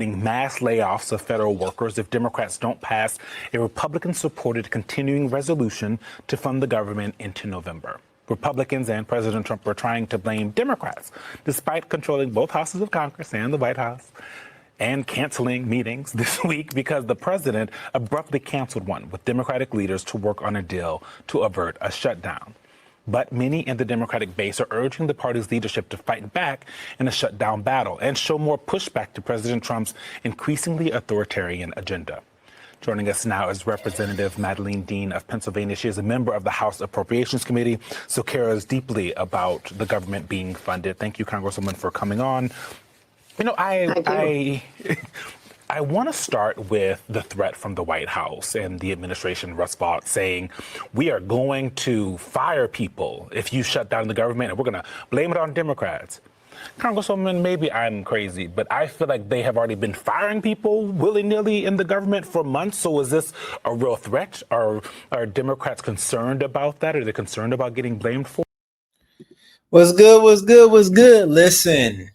mass layoffs of federal workers if Democrats don't pass a Republican-supported continuing resolution to fund the government into November. Republicans and President Trump are trying to blame Democrats, despite controlling both houses of Congress and the White House, and canceling meetings this week because the president abruptly canceled one with Democratic leaders to work on a deal to avert a shutdown. But many in the Democratic base are urging the party's leadership to fight back in a shutdown battle and show more pushback to President Trump's increasingly authoritarian agenda. Joining us now is Representative Madeleine Dean of Pennsylvania. She is a member of the House Appropriations Committee, so cares deeply about the government being funded. Thank you, Congresswoman, for coming on. You know, I want to start with the threat from the White House and the administration, Russ Vought, saying we are going to fire people if you shut down the government, and we're going to blame it on Democrats. Congresswoman, maybe I'm crazy, but I feel like they have already been firing people willy-nilly in the government for months. So is this a real threat? Are Democrats concerned about that? Are they concerned about getting blamed for it? What's good? What's good? What's good? Listen,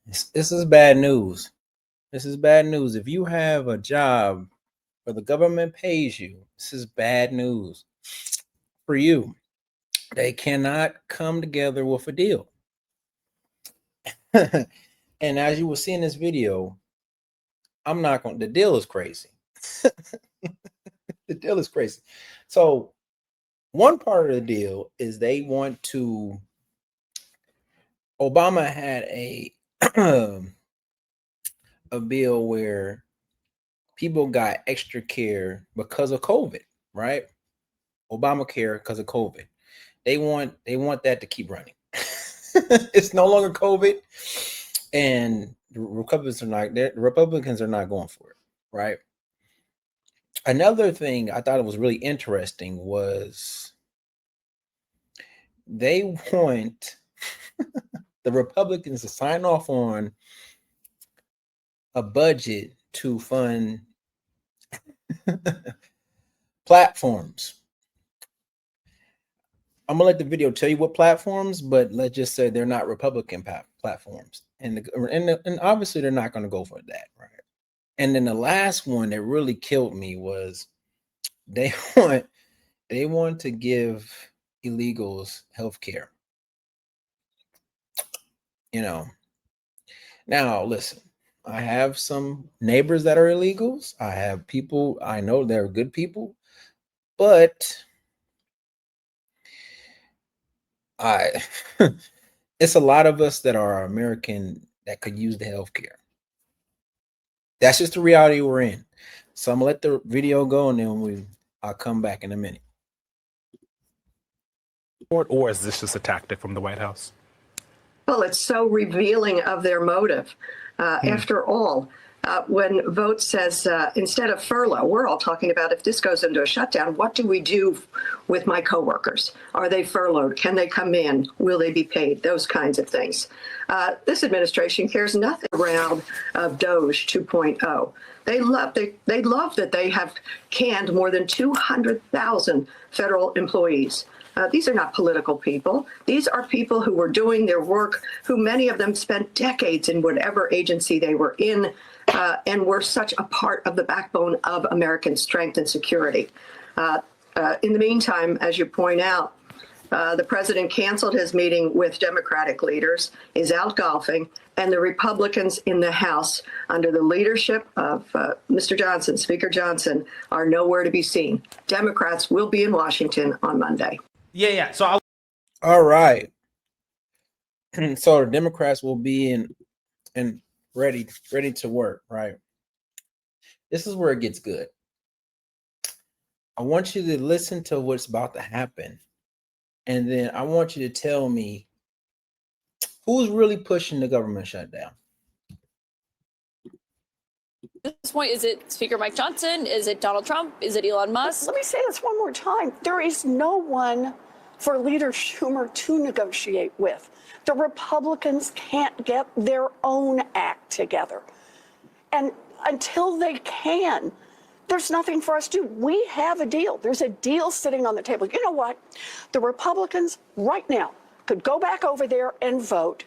this is bad news. This is bad news. If you have a job where the government pays you, this is bad news for you. They cannot come together with a deal. And as you will see in this video, the deal is crazy. The deal is crazy. So one part of the deal is Obama had a bill where people got extra care because of COVID, right? Obamacare because of COVID. They want that to keep running. It's no longer COVID, and the Republicans are not going for it, right? Another thing I thought it was really interesting was they want the Republicans to sign off on a budget to fund platforms. I'm gonna let the video tell you what platforms, but let's just say they're not Republican platforms, and obviously they're not going to go for that, right? And then the last one that really killed me was they want to give illegals health care. You know, now listen, I have some neighbors that are illegals. I have people I know they're good people, but it's a lot of us that are American that could use the health care. That's just the reality we're in. So I'm gonna let the video go, and then I'll come back in a minute. Or is this just a tactic from the White House? Well, it's so revealing of their motive. After all, when Vote says instead of furlough, we're all talking about if this goes into a shutdown, what do we do with my coworkers? Are they furloughed? Can they come in? Will they be paid? Those kinds of things. This administration cares nothing around DOGE 2.0. They love that they have canned more than 200,000 federal employees. These are not political people. These are people who were doing their work, who many of them spent decades in whatever agency they were in, and were such a part of the backbone of American strength and security. In the meantime, as you point out, the president canceled his meeting with Democratic leaders, is out golfing, and the Republicans in the House, under the leadership of Mr. Johnson, Speaker Johnson, are nowhere to be seen. Democrats will be in Washington on Monday. Yeah. So all right. So the Democrats will be in ready to work, right? This is where it gets good. I want you to listen to what's about to happen, and then I want you to tell me who's really pushing the government shutdown. At this point, is it Speaker Mike Johnson? Is it Donald Trump? Is it Elon Musk? Let me say this one more time. There is no one for Leader Schumer to negotiate with. The Republicans can't get their own act together. And until they can, there's nothing for us to do. We have a deal. There's a deal sitting on the table. You know what? The Republicans right now could go back over there and vote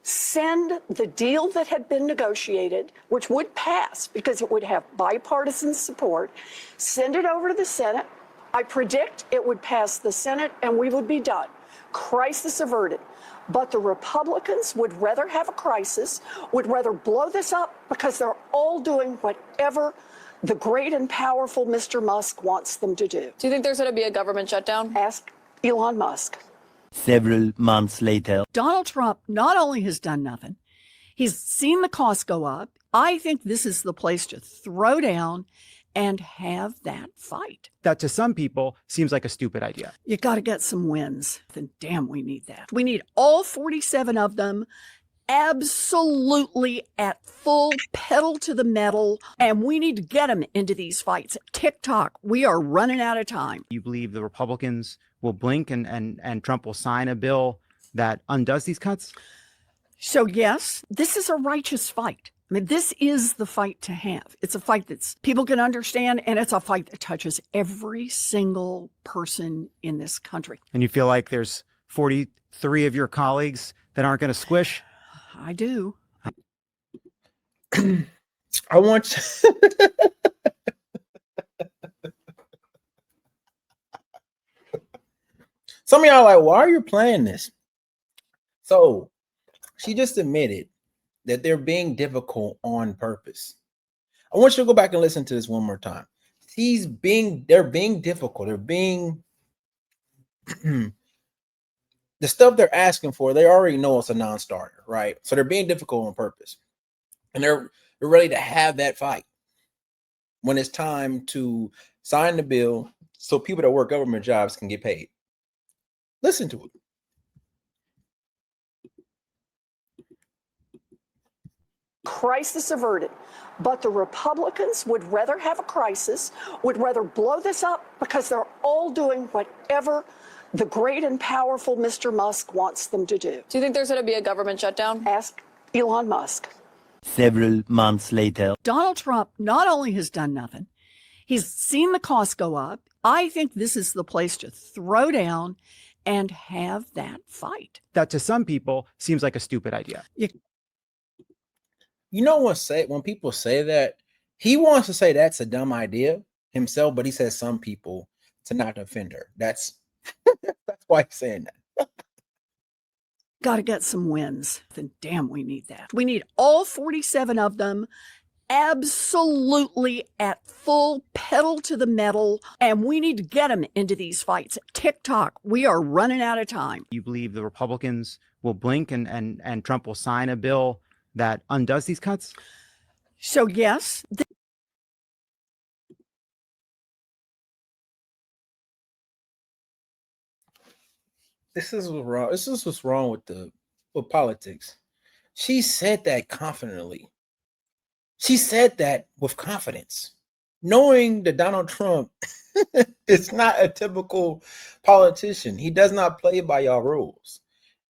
send the deal that had been negotiated, which would pass because it would have bipartisan support, send it over to the Senate. I predict it would pass the Senate and we would be done. Crisis averted. But the Republicans would rather have a crisis, would rather blow this up because they're all doing whatever the great and powerful Mr. Musk wants them to do. Do you think there's going to be a government shutdown? Ask Elon Musk. Several months later. Donald Trump not only has done nothing, he's seen the costs go up. I think this is the place to throw down and have that fight. That to some people seems like a stupid idea. You got to get some wins. Then damn, we need that. We need all 47 of them absolutely at full pedal to the metal, and we need to get them into these fights. TikTok, we are running out of time. You believe the Republicans will blink and Trump will sign a bill that undoes these cuts? So yes, this is a righteous fight. I mean, this is the fight to have. It's a fight that's people can understand, and it's a fight that touches every single person in this country. And you feel like there's 43 of your colleagues that aren't going to squish? I do. I want you. Some of y'all are like, why are you playing this? So she just admitted that they're being difficult on purpose. I want you to go back and listen to this one more time. They're being difficult. They're being the stuff they're asking for, they already know it's a non-starter, right? So they're being difficult on purpose. And they're ready to have that fight when it's time to sign the bill so people that work government jobs can get paid. Listen to it. Crisis averted. But the Republicans would rather have a crisis, would rather blow this up because they're all doing whatever the great and powerful Mr. Musk wants them to do. Do you think there's going to be a government shutdown? Ask Elon Musk. Several months later. Donald Trump not only has done nothing, he's seen the costs go up. I think this is the place to throw down and have that fight. That to some people seems like a stupid idea. You know what? When people say that, he wants to say that's a dumb idea himself, but he says some people to not offend her. That's why he's saying that. Got to get some wins. Then damn, we need that. We need all 47 of them absolutely at full pedal to the metal, and we need to get them into these fights. TikTok, we are running out of time. You believe the Republicans will blink and Trump will sign a bill that undoes these cuts? So yes, This is what's wrong. This is what's wrong with politics. She said that confidently. She said that with confidence, knowing that Donald Trump is not a typical politician. He does not play by y'all rules.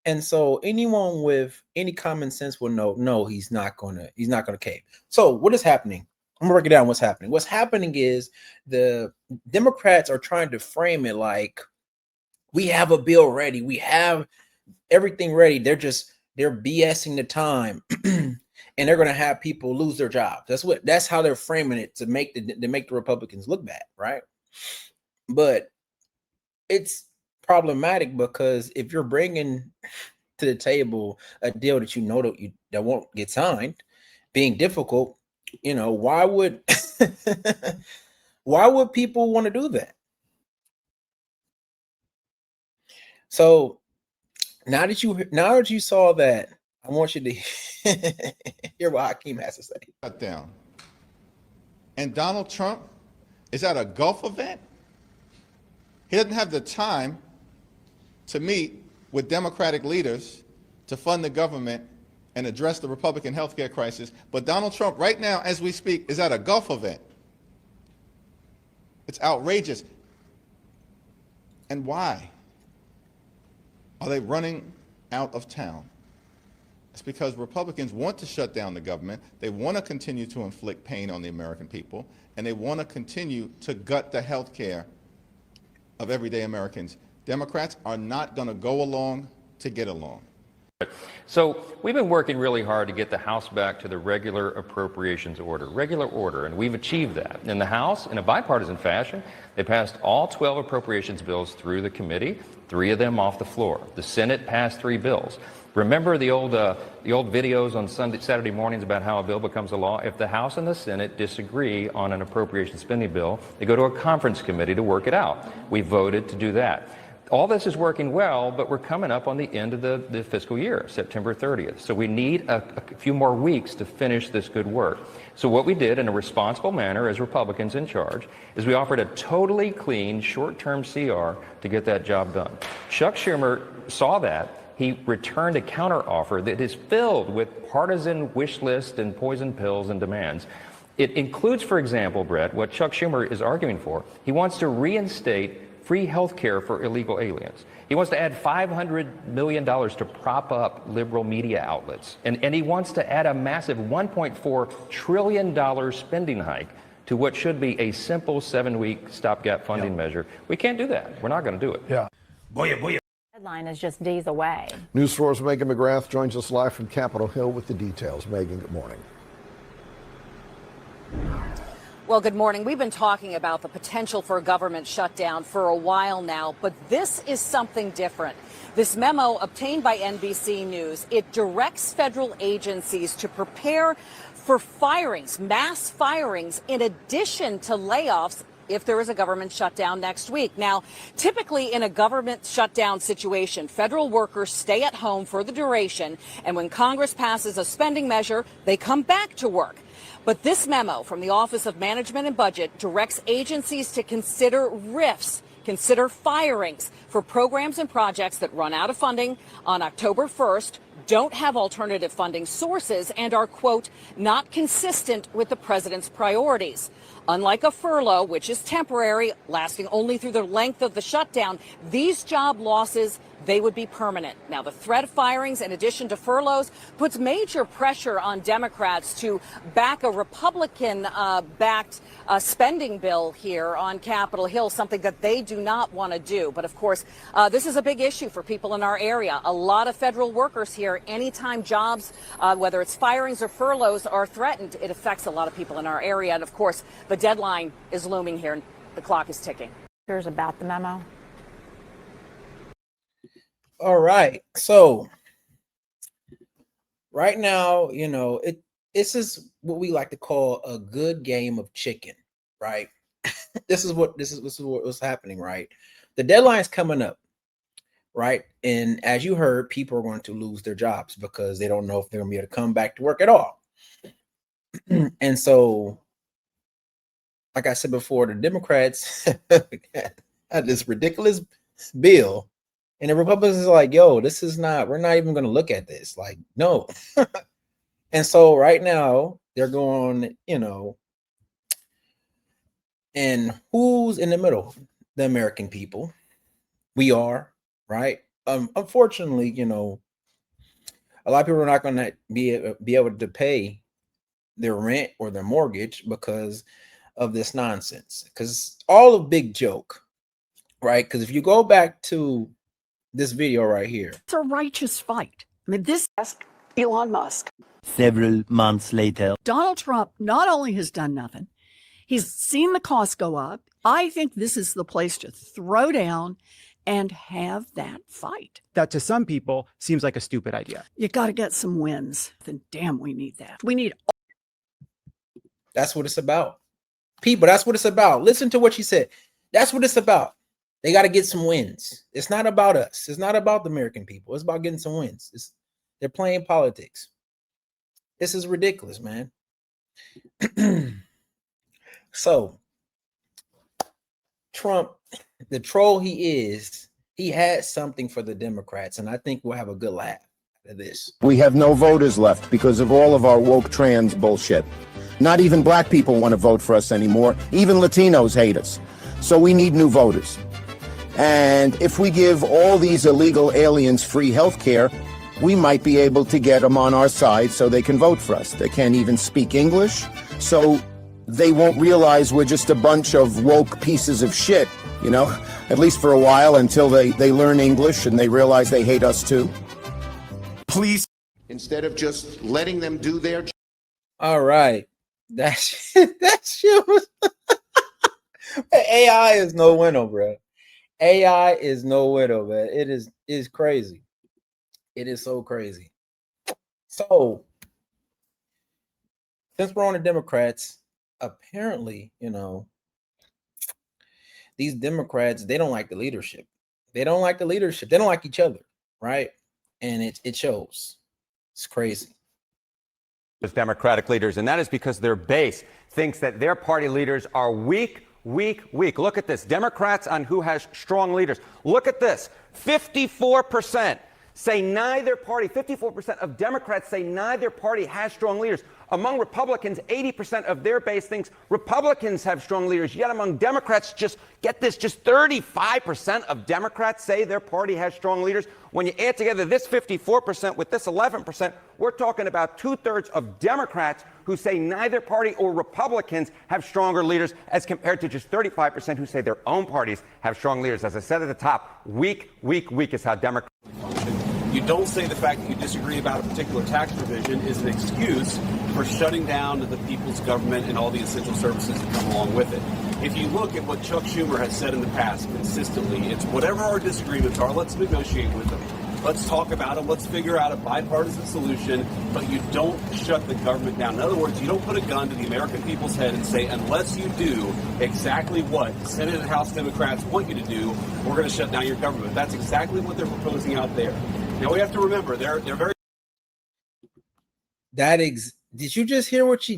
And so anyone with any common sense will know, no, he's not gonna cave. So what is happening? I'm gonna break it down. What's happening? What's happening is the Democrats are trying to frame it like we have a bill ready, we have everything ready. They're BSing the time, and they're gonna have people lose their jobs. That's how they're framing it to make the Republicans look bad, right? But it's problematic because if you're bringing to the table a deal that you know that won't get signed, being difficult, why would people want to do that? So now that you saw that, I want you to hear what Hakeem has to say. Shutdown. And Donald Trump is at a golf event. He doesn't have the time to meet with Democratic leaders to fund the government and address the Republican healthcare crisis. But Donald Trump, right now, as we speak, is at a golf event. It's outrageous. And why? Are they running out of town? It's because Republicans want to shut down the government. They want to continue to inflict pain on the American people, and they want to continue to gut the health care of everyday Americans. Democrats are not going to go along to get along. So we've been working really hard to get the House back to the regular appropriations order, and we've achieved that. In the House, in a bipartisan fashion, they passed all 12 appropriations bills through the committee, 3 of them off the floor. The Senate passed 3 bills. Remember the old videos on Saturday mornings about how a bill becomes a law? If the House and the Senate disagree on an appropriation spending bill, they go to a conference committee to work it out. We voted to do that. All this is working well, but we're coming up on the end of the fiscal year, September 30th. So we need a few more weeks to finish this good work. So what we did in a responsible manner as Republicans in charge is we offered a totally clean short-term CR to get that job done. Chuck Schumer saw that. He returned a counteroffer that is filled with partisan wish lists and poison pills and demands. It includes, for example, Brett, what Chuck Schumer is arguing for. He wants to reinstate free health care for illegal aliens. He wants to add $500 million to prop up liberal media outlets. And he wants to add a massive $1.4 trillion spending hike to what should be a simple 7-week stopgap funding measure. We can't do that. We're not going to do it. Yeah. Deadline is just days away. News 4's Megan McGrath joins us live from Capitol Hill with the details. Megan, good morning. Well, good morning. We've been talking about the potential for a government shutdown for a while now, but this is something different. This memo obtained by NBC News, it directs federal agencies to prepare for firings, mass firings, in addition to layoffs if there is a government shutdown next week. Now, typically in a government shutdown situation, federal workers stay at home for the duration, and when Congress passes a spending measure, they come back to work. But this memo from the Office of Management and Budget directs agencies to consider RIFs, consider firings for programs and projects that run out of funding on October 1st, don't have alternative funding sources, and are, quote, not consistent with the president's priorities. Unlike a furlough, which is temporary, lasting only through the length of the shutdown, these job losses, they would be permanent. Now, the threat of firings, in addition to furloughs, puts major pressure on Democrats to back a Republican-backed spending bill here on Capitol Hill, something that they do not want to do. But, of course, this is a big issue for people in our area. A lot of federal workers here, anytime jobs, whether it's firings or furloughs, are threatened, it affects a lot of people in our area. And, of course, the deadline is looming here. The clock is ticking. Here's about the memo. All right. So right now, you know, this is what we like to call a good game of chicken, right? This is what's happening, right? The deadline's coming up, right? And as you heard, people are going to lose their jobs because they don't know if they're going to be able to come back to work at all. And so, like I said before, the Democrats had this ridiculous bill. And the Republicans are like, yo, this is not, we're not even going to look at this. Like, no. And so right now they're going, you know, and who's in the middle? The American people. We are, right? Unfortunately, you know, a lot of people are not going to be able to pay their rent or their mortgage because of this nonsense. Because all a big joke, right? Because if you go back to this video right here, it's a righteous fight. I mean, this Ask Elon Musk. Several months later. Donald Trump not only has done nothing, he's seen the costs go up. I think this is the place to throw down and have that fight. That to some people seems like a stupid idea. You got to get some wins. Then damn, we need that. We need. That's what it's about. People, that's what it's about. Listen to what she said. That's what it's about. They got to get some wins. It's not about us. It's not about the American people. It's about getting some wins. They're playing politics. This is ridiculous, man. So, Trump, the troll he is, he had something for the Democrats, and I think we'll have a good laugh at this. We have no voters left because of all of our woke trans bullshit. Not even black people want to vote for us anymore. Even Latinos hate us. So we need new voters. And if we give all these illegal aliens free health care, we might be able to get them on our side so they can vote for us. They can't even speak English, so they won't realize we're just a bunch of woke pieces of shit, you know, at least for a while until they learn English and they realize they hate us too. Please. Instead of just letting them do their job. All right. That shit was AI is no winner, bro. AI is no winner, man. It is crazy. It is so crazy. So since we're on the Democrats, apparently, these Democrats, they don't like the leadership. They don't like the leadership. They don't like each other, right? And it shows. It's crazy. As Democratic leaders, and that is because their base thinks that their party leaders are weak. Look at this. Democrats on who has strong leaders. Look at this. 54% say neither party, 54% of Democrats say neither party has strong leaders. Among Republicans, 80% of their base thinks Republicans have strong leaders. Yet among Democrats, just get this, just 35% of Democrats say their party has strong leaders. When you add together this 54% with this 11%, we're talking about 2/3 of Democrats who say neither party or Republicans have stronger leaders, as compared to just 35% who say their own parties have strong leaders. As I said at the top, weak is how Democrats function. You don't say the fact that you disagree about a particular tax provision is an excuse for shutting down the people's government and all the essential services that come along with it. If you look at what Chuck Schumer has said in the past consistently, it's whatever our disagreements are, let's negotiate with them. Let's talk about them. Let's figure out a bipartisan solution, but you don't shut the government down. In other words, you don't put a gun to the American people's head and say, unless you do exactly what Senate and House Democrats want you to do, we're going to shut down your government. That's exactly what they're proposing out there. Now, we have to remember, they're very... Did you just hear what he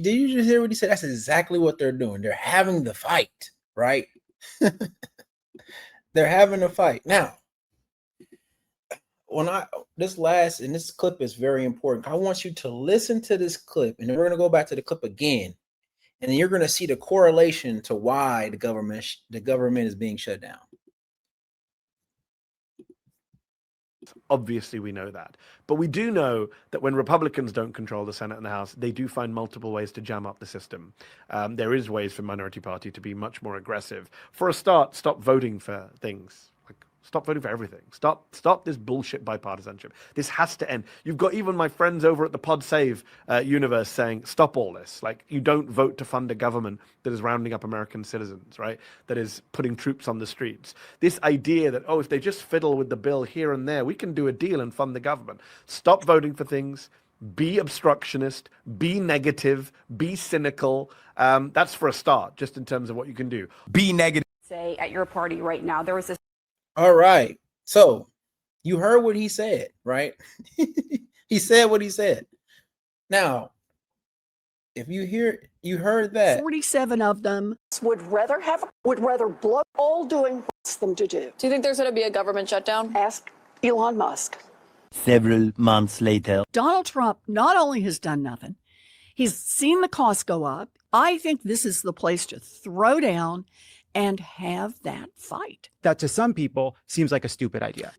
said? That's exactly what they're doing. They're having the fight, right? They're having a fight. Now, this clip is very important. I want you to listen to this clip, and then we're going to go back to the clip again, and then you're going to see the correlation to why the government is being shut down. Obviously, we know that. But we do know that when Republicans don't control the Senate and the House, they do find multiple ways to jam up the system. There is ways for minority party to be much more aggressive. For a start, stop voting for things. Stop voting for everything. Stop this bullshit bipartisanship. This has to end. You've got even my friends over at the Pod Save universe saying, stop all this. You don't vote to fund a government that is rounding up American citizens, right? That is putting troops on the streets. This idea that, if they just fiddle with the bill here and there, we can do a deal and fund the government. Stop voting for things. Be obstructionist. Be negative. Be cynical. That's for a start, just in terms of what you can do. Be negative. Say at your party right now, there was this. All right. So you heard what he said, right? He said what he said. Now, if you heard that 47 of them would rather blow all doing what's them to do. Do you think there's going to be a government shutdown? Ask Elon Musk. Several months later. Donald Trump not only has done nothing, he's seen the costs go up. I think this is the place to throw down and have that fight. That to some people seems like a stupid idea.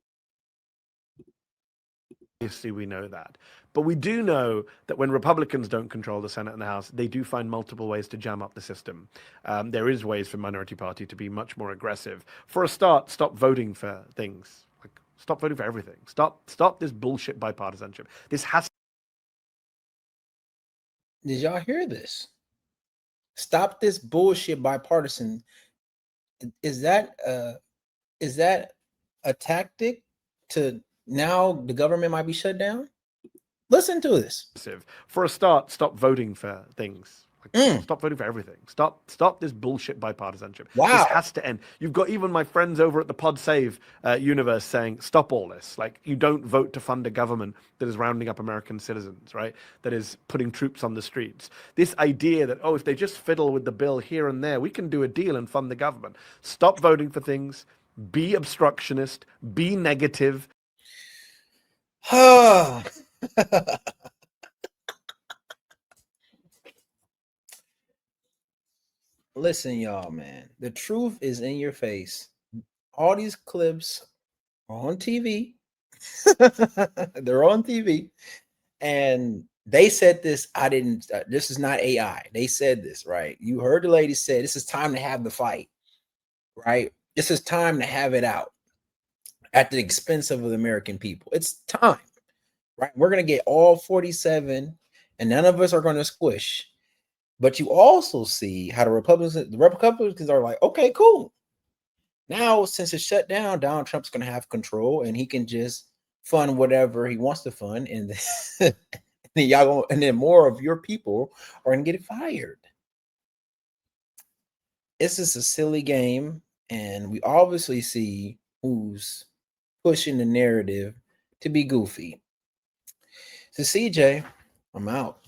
Obviously, we know that. But we do know that when Republicans don't control the Senate and the House, they do find multiple ways to jam up the system. There is ways for minority party to be much more aggressive. For a start, stop voting for things. Stop voting for everything. Stop this bullshit bipartisanship. This has. Did y'all hear this? Stop this bullshit bipartisan. Is that a tactic to now the government might be shut down? Listen to this. For a start, stop voting for things. Stop voting for everything. Stop this bullshit bipartisanship. Wow. This has to end. You've got even my friends over at the Pod Save universe saying, stop all this. You don't vote to fund a government that is rounding up American citizens, right? That is putting troops on the streets. This idea that, if they just fiddle with the bill here and there, we can do a deal and fund the government. Stop voting for things. Be obstructionist. Be negative. Listen, y'all, man. The truth is in your face. All these clips are on TV. They're on TV. And they said this. This is not AI. They said this, right? You heard the lady say, this is time to have the fight, right? This is time to have it out at the expense of the American people. It's time. right? We're going to get all 47 and none of us are going to squish. But you also see how the Republicans are like, okay, cool. Now, since it's shut down, Donald Trump's going to have control and he can just fund whatever he wants to fund. And then more of your people are going to get fired. It's just a silly game. And we obviously see who's pushing the narrative to be goofy. So CJ, I'm out.